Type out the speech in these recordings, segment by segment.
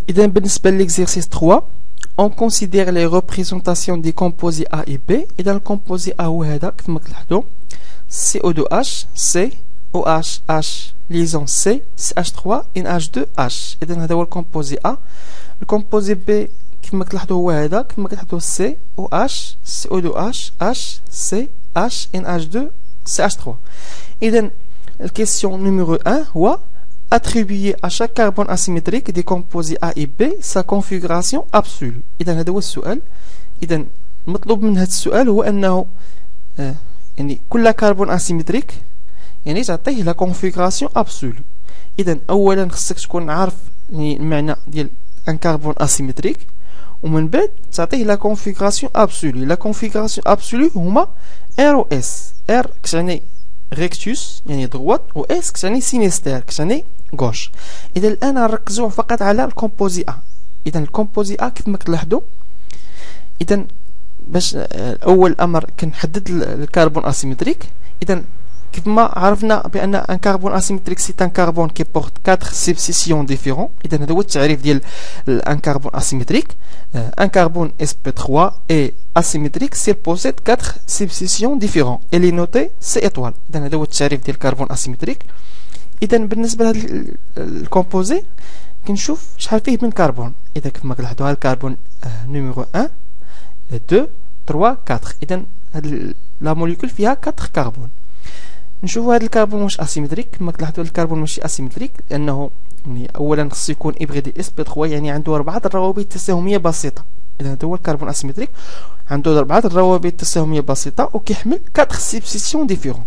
إذا بالنسبة للإكزercice 3 on considère les représentations des composés A et B. إذا الكومبوزي A هو هذا كيف ما تلاحظوا CO2H C OH H liaison C CH3 NH2H. إذا هذا هو الكومبوزي A. الكومبوزي B كيف ما تلاحظوا هو هذا كيف ما تلاحظوا C OH CO2H H C H NH2 CH3. إذا الكيسيون نيميرو 1 هو attribuer à chaque carbone asymétrique des composés A et B sa configuration absolue. إذا هذا هو السؤال. إذا المطلوب من هذا السؤال هو أنه يعني كل كربون اسيمتريك يعني تعطيه لا كونفيغوراسيون ابسولو. إذا أولا خصك تكون عارف يعني المعنى ديال ان كربون اسيمتريك، ومن بعد تعطيه لا كونفيغوراسيون ابسولو. لا كونفيغوراسيون ابسولو هما ار و اس. ار كتعني ريكتوس يعني دغوات، و اس كتعني سينيستير كتعني غوش. إذا الآن نركزوا فقط على الكومبوزي A. إذا الكومبوزي A كيف ما كتلاحظوا إذا باش أول أمر كنحدد الكربون اسيمتريك. إذا كيف ما عرفنا بأن ان كربون اسيمتريك سي ان كربون كي بورت 4 سبستيسيون ديفيرون. إذا هذا هو التعريف ديال ان كربون اسيمتريك. ان كربون sp3 est asymétrique s'il possède 4 substitutions différentes et les noté C étoile. إذا هذا هو التعريف ديال الكربون اسيمتريك. إذا بالنسبة لهذا الكومبوزي كنشوف شحال فيه من كربون. إذا كيف ما كنلاحظوا هذا الكربون نيميرو 1 2 3 4. إذا هاد لا موليكول فيها 4 كربون. نشوفوا هذا الكربون واش اسيمتريك. كما كتلاحظوا الكربون ماشي اسيمتريك لانه يعني اولا خصو يكون ابغيدي sp3 يعني عنده 4 الروابط تساهميه بسيطه. اذا هذا هو الكربون اسيمتريك عنده 4 الروابط تساهميه بسيطه وكيحمل 4 سبستيسيون ديفيرون.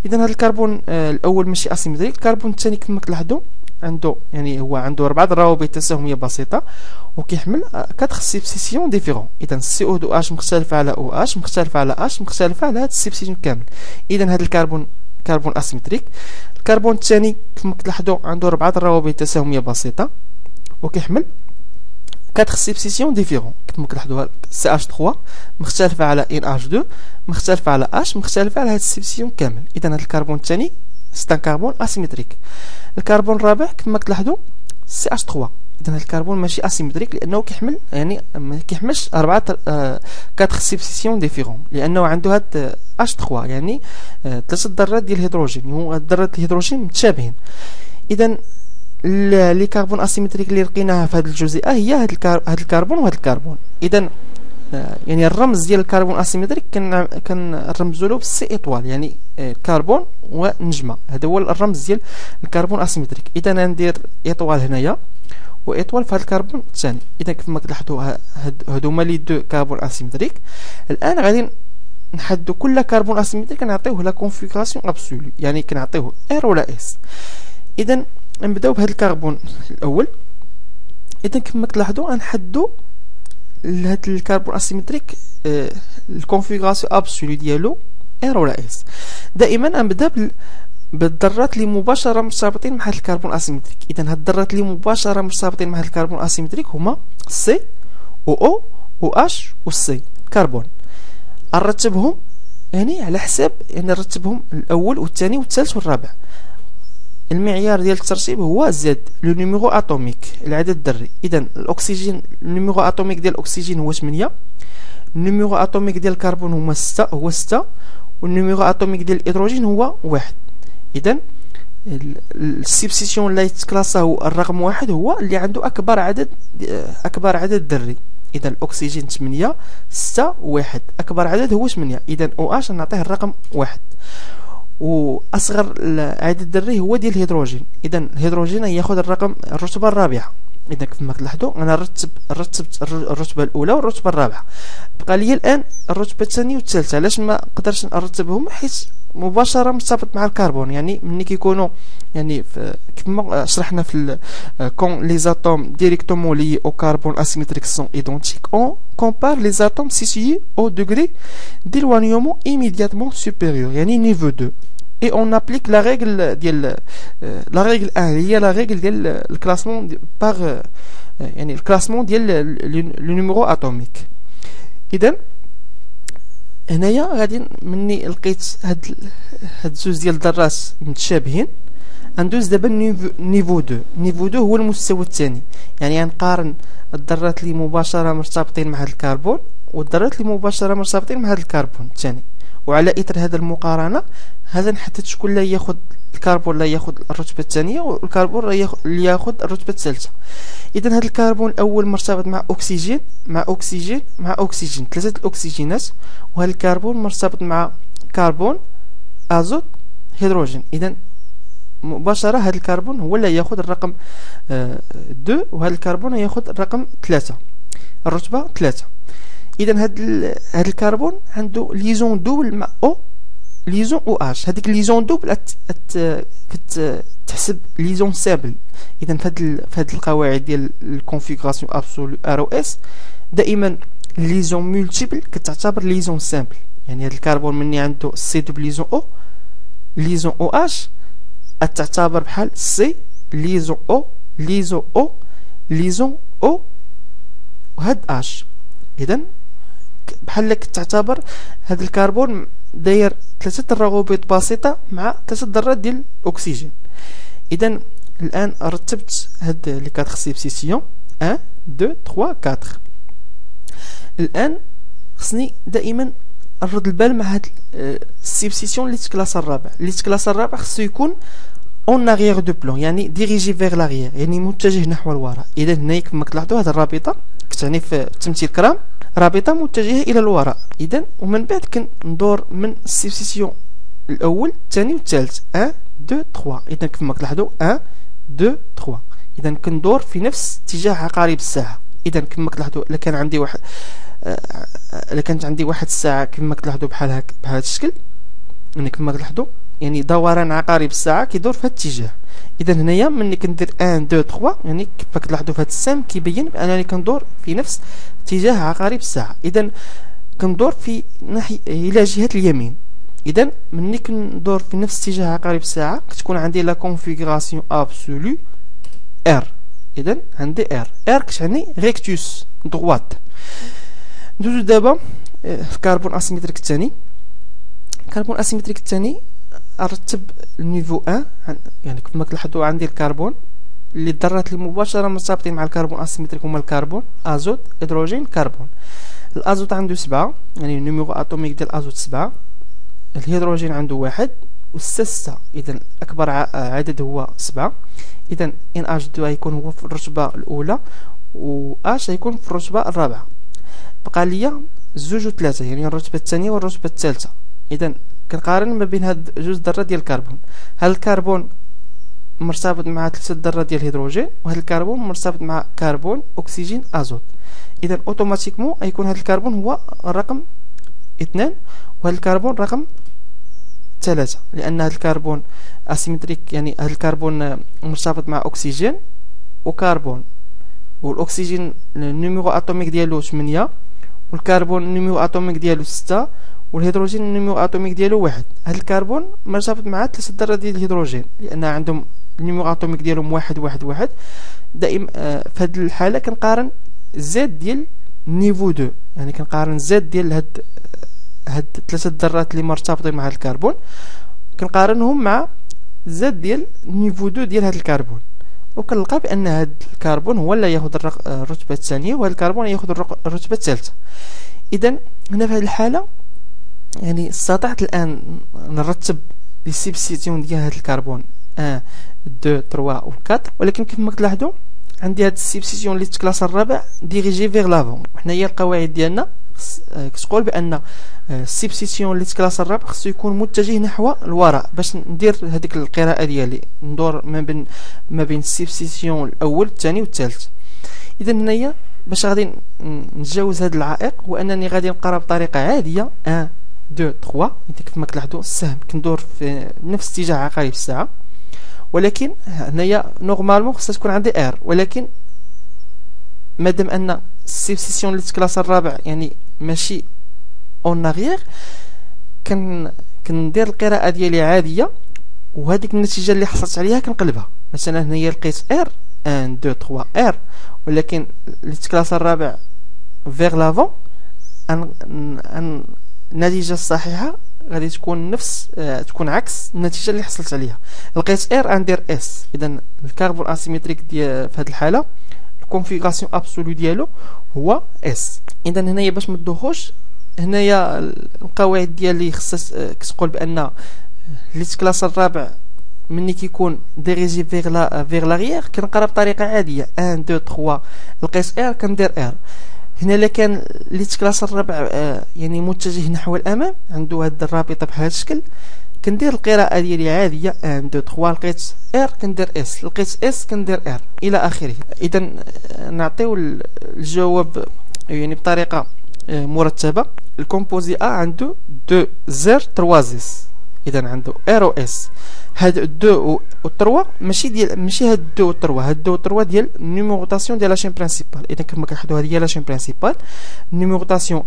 اذا هذا الكربون الاول ماشي اسيمتريك. الكربون الثاني كما كتلاحظوا عنده يعني هو عنده 4 الروابط تساهميه بسيطه وكيحمل 4 سبستيسيون ديفيرون. اذا CO2H مختلفه على OH مختلفه على H مختلفه على هاد السبستيسيون كامل. اذا هذا الكربون كربون اسيمتريك. الكربون الثاني كما كتلاحظوا عنده 4 الروابط تساهميه بسيطه وكيحمل 4 سبستيسيون ديفيرون. كما كتلاحظوا CH3 مختلفه على NH2 مختلفه على H مختلفه على هاد السبستيسيون كامل. اذا هذا الكربون الثاني سي ان كربون اسيمتريك. الكربون الرابع كما كتلاحظوا CH3. إذا الكربون ماشي اسيمتريك لأنه كيحمل يعني ما كيحملش 4 سبستيسيون ديفيرون لأنه عنده هاد H3 يعني 3 ذرات ديال الهيدروجين. هو هاد ذرات الهيدروجين متشابهين. إذا لي كربون اسيمتريك اللي لقيناها في هاد الجزيئة هي هاد الكربون وهاد الكربون. إذا يعني الرمز ديال الكربون اسيمتريك كنرمزوا له بالسي ايطوال يعني كربون ونجمه. هذا هو الرمز ديال الكربون اسيمتريك. اذا ندير ايطوال هنايا وايطوال في هذا الكربون الثاني. اذا كيف ما تلاحظوا هادو هما لي دو كربون اسيمتريك. الان غادي نحددوا كل كربون اسيمتريك كنعطيوه لا كونفيغوراسيون ابسولو يعني كنعطيوه ار ولا اس. اذا نبداو بهذا الكربون الاول. اذا كيف ما تلاحظوا غنحددوا لهاد الكربون اسيمتريك الكونفيغوراسيون ابسولو ديالو ار ولا اس. دائما نبدا بالذرات اللي مباشره مرتبطين مع هاد الكربون اسيمتريك. اذا هاد الذرات اللي مباشره مرتبطين مع هاد الكربون اسيمتريك هما سي او او و اش و سي كربون. نرتبهم يعني على حساب يعني نرتبهم الاول والثاني والثالث والرابع. المعيار ديال الترتيب هو زد لو نيميرو اتوميك العدد الذري. اذا الاكسجين النيميرو اتوميك ديال الاكسجين هو 8، النيميرو اتوميك ديال الكربون هو 6 والنيميرو اتوميك ديال الهيدروجين هو 1. اذا السبستيسيون اللي يتكلاسا هو الرقم 1 هو اللي عنده اكبر عدد ذري. اذا الاكسجين 8 6 1 اكبر عدد هو 8. اذا او اش نعطيه الرقم 1 واصغر عدد ذري هو ديال الهيدروجين. اذا الهيدروجين ياخذ الرتبه الرابعه. اذا كما تلاحظوا انا رتبت الرتبه الاولى والرتبه الرابعه. بقى لي الان الرتبه الثانيه والثالثه. علاش ما قدرتش نرتبهم؟ حيت مباشره مرتبط مع الكربون. يعني ملي كيكونوا يعني كما شرحنا في كون لي اتوم ديريكتومون لي او كربون اسيمتريك سون ايدونتيك اون compare les atomes situés au degré d'éloignement immédiatement supérieur يعني niveau 2 et on applique la règle ديال la règle 1 هي la règle ديال الكلاسمون par يعني الكلاسمون ديال لو نيميرو اتوميك. اذا هنايا غادي مني لقيت هاد زوج ديال الذرات متشابهين غندوز دابا نيفو 2. نيفو 2 هو المستوى الثاني، يعني غنقارن الذرات اللي مباشره مرتبطين مع هذا الكربون والذرات اللي مباشره مرتبطين مع هذا الكربون الثاني، وعلى اثر هذه المقارنه هذا نحدد شكون اللي ياخذ الكربون اللي ياخذ الرتبه الثانيه والكربون اللي ياخذ الرتبه الثالثه. اذا هذا الكربون الاول مرتبط مع اكسجين مع اكسجين مع اكسجين، ثلاثه الاكسجينات، وهذا الكربون مرتبط مع كربون ازوت هيدروجين. اذا مباشره هذا الكربون هو اللي ياخذ الرقم 2 وهذا الكربون ياخذ الرقم 3 الرتبه 3. اذا هذا الكربون عنده ليزون دوبل مع او ليزون او اش. هذيك ليزون دوبل كتحسب ليزون سامبل. اذا في هذه القواعد ديال الكونفيغوراسيون ابسولو ار او اس دائما ليزون مولتيبل كتعتبر ليزون سامبل، يعني هذا الكربون مني عنده سي دوبل ليزون او ليزون او اش تعتبر بحال سي ليزون او ليزون او ليزون او وهاد اش. اذا بحال تعتبر هذا الكربون داير 3 روابط بسيطه مع 3 ذرات ديال الاكسجين. اذا الان رتبت هاد لي 4 سيبسيسيون 1 2 3 4. الان خصني دائما نرد البال مع هاد السيبسيسيون اللي تكلاس الرابع. اللي تكلاس الرابع خصو يكون اون اريير دو بلون، يعني ديريجي فيغ لاريير، يعني متجه نحو الوراء. اذا هنايا كما كتلاحظوا هاد الرابطه كتعني في التمثيل كرام رابطه متجهه الى الوراء. اذا ومن بعد كندور من السيبسيسيون الاول الثاني والثالث 1 2 3. اذا كما كتلاحظوا 1 2 3. اذا كندور في نفس اتجاه عقارب الساعه. اذا كما كتلاحظوا الا كان عندي واحد الا كانت عندي واحد الساعه كما كتلاحظوا بحال هكا بهذا الشكل، يعني كما كتلاحظوا يعني دوران عقارب الساعه كيدور في هذا الاتجاه. اذا هنايا ملي كندير 1 2 3 يعني كيف كتلاحظوا في هذا السهم كيبين بانني كندور في نفس اتجاه عقارب الساعه. اذا كندور في ناحيه الى جهه اليمين. اذا ملي كندور في نفس اتجاه عقارب الساعه كتكون عندي لا كونفيغوراسيون ابسولو ار. اذا عندي ار كتعني ريكتوس دغوات. ندوزو دابا في كربون اسيمتريك الثاني. كربون اسيمتريك الثاني ارتب النيفو 1، يعني كما كتلاحظوا عندي الكربون اللي الذرات المباشره مرتبطين مع الكربون اسيمتريك هما الكربون ازوت هيدروجين كربون. الازوت عنده 7، يعني النيميرو اتوميك ديال الازوت 7. الهيدروجين عنده 1 و6، اذا اكبر عدد هو 7. اذا ان اش 2 غيكون هو في الرتبه الاولى و اش غيكون في الرتبه الرابعه. بقى ليا 2 و 3، يعني الرتبه الثانيه والرتبه الثالثه. اذا كنقارن ما بين هاد جوج ذرات ديال الكربون. هاد الكربون مرتبط مع 3 ذرات ديال الهيدروجين، وهاد الكربون مرتبط مع كربون اكسجين ازوت. اذا اوتوماتيكمون غيكون هاد الكربون هو الرقم 2 وهاد الكربون رقم 3، لان هاد الكربون اسيمتريك، يعني هاد الكربون مرتبط مع اكسجين وكربون، والاكسجين النيميرو اتوميك ديالو 8 والكربون النيميرو اتوميك ديالو 6 والهيدروجين النيميرو اتوميك ديالو 1. هاد الكربون مرتبط مع 3 ذرات ديال الهيدروجين لان عندهم النيميرو اتوميك ديالهم 1 1 1. دائما في هاد الحاله كنقارن زد ديال نيفو 2، يعني كنقارن زد ديال هاد 3 ذرات اللي مرتبطين مع هاد الكربون كنقارنهم مع زد ديال نيفو 2 ديال هاد الكربون، وكنلقى بان هاد الكربون هو اللي ياخذ الرتبه الثانيه وهاد الكربون ياخذ الرتبه الثالثه. اذا هنا في هذه الحاله يعني استطعت الان نرتب لي سيبسيسيون ديال هاد الكربون 1 2 3 و 4، ولكن كما كتلاحظوا عندي هاد السيبسيسيون اللي تكلاس الرابع ديريجي فيغ لافون. حنايا القواعد ديالنا كتقول بان السيبسيسيون اللي تكلاس الرابع خصو يكون متجه نحو الوراء باش ندير هذيك القراءه ديالي، ندور ما بين السيبسيسيون الاول الثاني والثالث. اذا هنايا باش غادي نتجاوز هذا العائق هو انني غادي نقرا بطريقه عاديه 1 2 3. كما كتلاحظوا السهم كندور في نفس اتجاه عقارب الساعه، ولكن هنايا نورمالمون خصها تكون عندي ار، ولكن مادام ان السيبسيسيون اللي تكلاس الرابع يعني ماشي اون اريير كندير القراءه ديالي عاديه، وهذيك النتيجه اللي حصلت عليها كنقلبها. مثلا هنايا لقيت ار 1 2 3 ار، ولكن اللي تكلاس الرابع فيغ لافون النتيجه الصحيحه غادي تكون نفس تكون عكس النتيجه اللي حصلت عليها. لقيت ار غندير اس. اذا الكربون اسيمتريك ديال في هذه الحاله الكونفيغوراسيون ابسولو ديالو هو اس. اذا هنايا باش ما تدوخوش، هنايا القواعد ديال اللي خصها كتقول بان ليت كلاس الرابع مني كيكون ديريجي فيغ لاغيير كنقرا بطريقه عاديه 1 2 3 لقيت ار كندير ار. هنا الا كان ليت كلاس الرابع يعني متجه نحو الامام عنده هاد الرابطه بهذا الشكل، كندير القراءه ديالي عاديه 1 2 3 لقيت ار كندير اس، لقيت اس كندير ار الى اخره. اذا نعطيو الجواب يعني بطريقه مرتبه. الكومبوزي ا عنده 2 0 3 زيس، اذا عنده ار و اس. هاد 2 و 3 ماشي هاد 2 و 3، هاد 2 و 3 ديال نيميروطاسيون ديال لاشين برينسيبال. اذا كما كنحدو هذه هي لاشين برينسيبال، نيميروطاسيون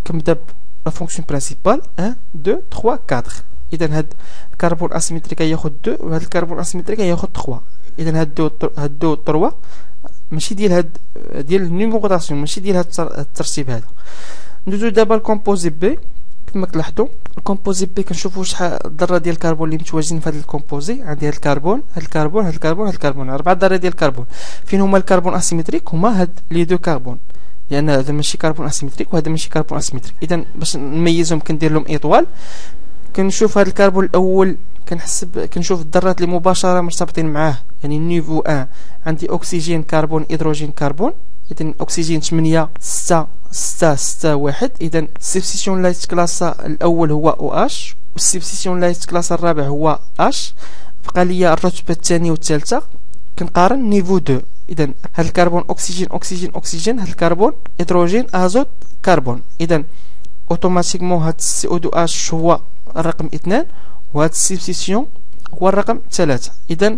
كنبدا لا فونكسيون برينسيبال 1 2 3 4. اذا هاد الكربون اسيمتريك ياخذ 2 وهاد الكربون اسيمتريك ياخذ 3. اذا هاد 2 و 3 ماشي ديال هاد ديال النيميروطاسيون، ماشي ديال هاد الترتيب هذا. ندوزو دابا الكومبوزي بي. كما كتلاحظوا الكومبوزي بي كنشوفوا شحال الذره ديال الكربون اللي متواجدين في هذا الكومبوزي. عندي هذا الكربون، هذا الكربون، هذا الكربون، هذا الكربون، 4 ذرات ديال الكربون. فين هما الكربون اسيمتريك؟ هما هاد لي دو كربون، لان هذا ماشي كربون اسيمتريك وهذا ماشي كربون اسيمتريك. اذا باش نميزهم كندير لهم ايطوال. كنشوف هذا الكربون الاول كنشوف الذرات اللي مباشره مرتبطين معاه، يعني نيفو 1 عندي اكسجين كربون هيدروجين كربون. اذا اكسجين 8 6 6 6 1. اذا السبستيسيون لايت كلاس الاول هو او اش، والسبستيسيون لايت كلاس الرابع هو اش. بقى لي الرتبه الثانيه والثالثه كنقارن نيفو 2. اذا هذا الكربون اكسجين اكسجين اكسجين، هذا الكربون هيدروجين ازوت كربون. اذا اوتوماتيكمون هذا السي او 2 اش هو الرقم 2، وهذا السبستيسيون هو الرقم 3. اذا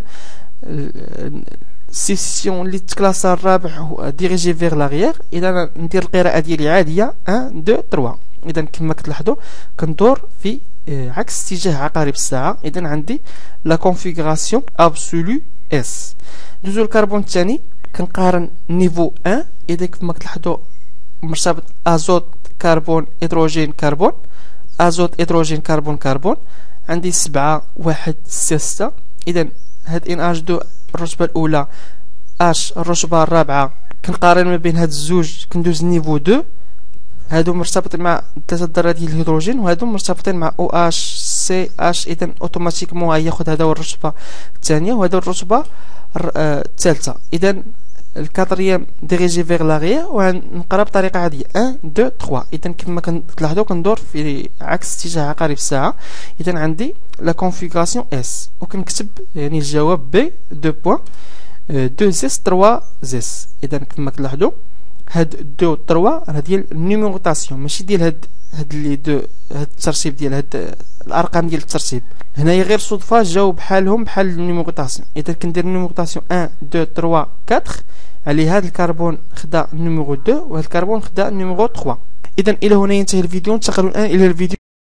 السيسيون اللي تكلاس الرابع ديريجي فيغ لاغيير. اذا ندير القراءه ديالي عاديه 1 2 3. اذا كما كتلاحظوا كندور في عكس اتجاه عقارب الساعه. اذا عندي لا كونفيغوراسيون ابسولو اس. دوزو الكربون الثاني كنقارن نيفو 1. اذا كما كتلاحظوا مرتبط ازوت كربون هيدروجين كربون، ازوت هيدروجين كربون كربون. عندي 7 1 6. اذا هاد ان اش 2 الرتبه الاولى، اش الرتبه الرابعه، كنقارن ما بين هاد الزوج كندوز نيفو 2. هادو مرتبطين مع 3 ذرات ديال الهيدروجين، وهادو مرتبطين مع او اش سي اش. اذا اوتوماتيكمون غياخد هذا هو الرتبه الثانيه وهذا الرتبه الثالثه. اذا الكاتريام ديريجي فيغ لاغيير ونقرا بطريقه عاديه 1 2 3. اذا كما كتلاحظوا كندور في عكس اتجاه عقارب الساعه. اذا عندي لا كونفيغوراسيون اس، وكنكتب يعني الجواب بي 2 بوين 2 زيس 3 زيس. اذا كما كتلاحظوا هاد 2 و 3 راه ديال النيميروطاسيون، ماشي ديال هاد لي دو هاد الترتيب ديال هاد الارقام ديال الترتيب. هنايا غير صدفه جاو بحالهم بحال النيميروطاسيون. اذا كندير النيميروطاسيون 1 2 3 4 على هذا الكربون خدا النيميرو 2 وهذا الكربون خدا النيميرو 3. اذا الى هنا ينتهي الفيديو. انتقلوا الان الى الفيديو